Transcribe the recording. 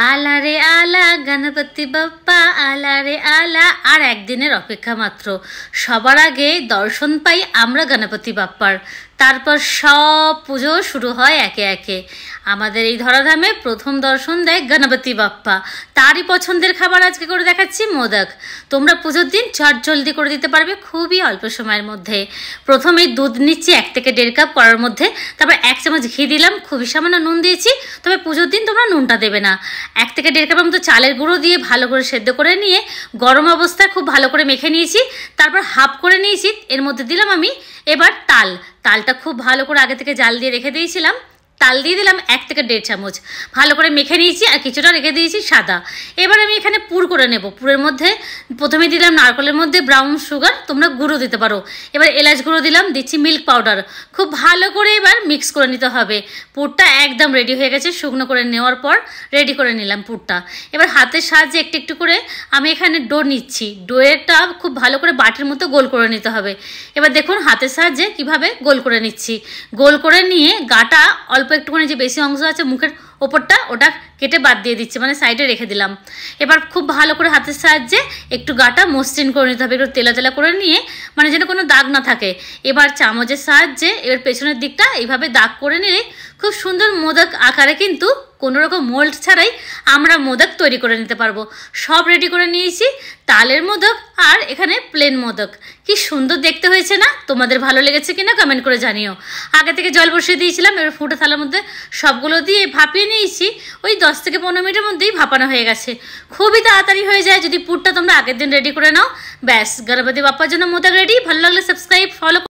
आला रे आला गणपति बाप्पा आला रे आला और एकदिनेर अपेक्षा मात्र सबार आगे दर्शन पाई आमरा गणपति बाप्पार तारपर सब पुजो शुरू हय एके एके आमादेर एई धराधामे प्रथम दर्शन देय गणपति बाप्पा तारই पछंदेर खाबार आजके करे देखाচ্ছি मोदक तोमरा पुजोर दिन चट जल्दी करे दिते पारबे खूबই अल्प समয়ের মধ্যে प्रथमेই दूध নিচ্ছি 1 থেকে 1.5 কাপ করার মধ্যে তারপর 1 চামচ ঘি দিলাম খুবই সামান্য নুন দিয়েছি তবে পুজোর দিন তোমরা নুনটা দেবে না 1 থেকে 1.5 কাপের মতো চালের গুঁড়ো দিয়ে ভালো করে সেদ্ধ করে নিয়ে গরম অবস্থায় খুব ভালো করে মেখে নিয়েছি তারপর হাফ করে নিয়েছি এর মধ্যে দিলাম আমি এবার তালটা खूब भालो करे आगे থেকে জাল দিয়ে রেখে দিয়েছিলাম ताल दिए दिलाम 1 থেকে 1.5 চামচ ভালো করে মেখে নিয়েছি আর কিছুটা রেখে দিয়েছি সাদা এবার আমি এখানে পুর করে নেব পুরের মধ্যে প্রথমে দিলাম নারকেলের মধ্যে ব্রাউন সুগার তোমরা গুঁড়ো দিতে পারো এবার এলাচ গুঁড়ো দিলাম দিচ্ছি মিল্ক পাউডার খুব ভালো করে এবার মিক্স করে নিতে হবে পুরটা একদম রেডি হয়ে গেছে শুকনো করে নেওয়ার পর রেডি করে নিলাম পুরটা এবার হাতের সাহায্যে একটু একটু করে আমি এখানে ডো নিচ্ছি ডোয়েটা খুব ভালো করে বাটির মতো গোল করে নিতে হবে এবার দেখুন হাতের সাহায্যে কিভাবে গোল করে নিচ্ছি গোল করে নিয়ে গাটা অল্প একটুখানি যে বেশি অংশ আছে মুখের ওপরটা ওটা কেটে বাদ দিয়ে দিচ্ছি মানে সাইডে রেখে দিলাম এবার খুব ভালো করে হাতের সাহায্যে একটু গাটা মসৃণ করে নিতে হবে একটু তেলা তেলা করে নিয়ে মানে যেন কোনো দাগ না থাকে এবার চামচের সাহায্যে এবার পেছনের দিকটা এইভাবে দাগ করে নিলে খুব সুন্দর মোদক আকারে কিন্তু কোনো রকম মোল্ড ছাড়াই আমরা মোদক তৈরি করে নিতে পারবো সব রেডি করে নিয়েছি তালের মোদক আর এখানে প্লেন মোদক কি সুন্দর দেখতে হয়েছে না তোমাদের ভালো লেগেছে কিনা কমেন্ট করে জানিও আগে থেকে জল বসিয়ে দিয়েছিলাম এবার ফুটে থালার মধ্যে সবগুলো দিয়ে ভাপিয়ে নিয়েছি ওই 10 থেকে 15 মিনিটের মধ্যেই ভাপানো হয়ে গেছে খুবই তাড়াতাড়ি হয়ে যায় যদি পুরটা তোমরা আগের দিন রেডি করে নাও ব্যাস গণপতি বাপ্পার জন্য মোদক রেডি ভালো লাগলে সাবস্ক্রাইব ফলো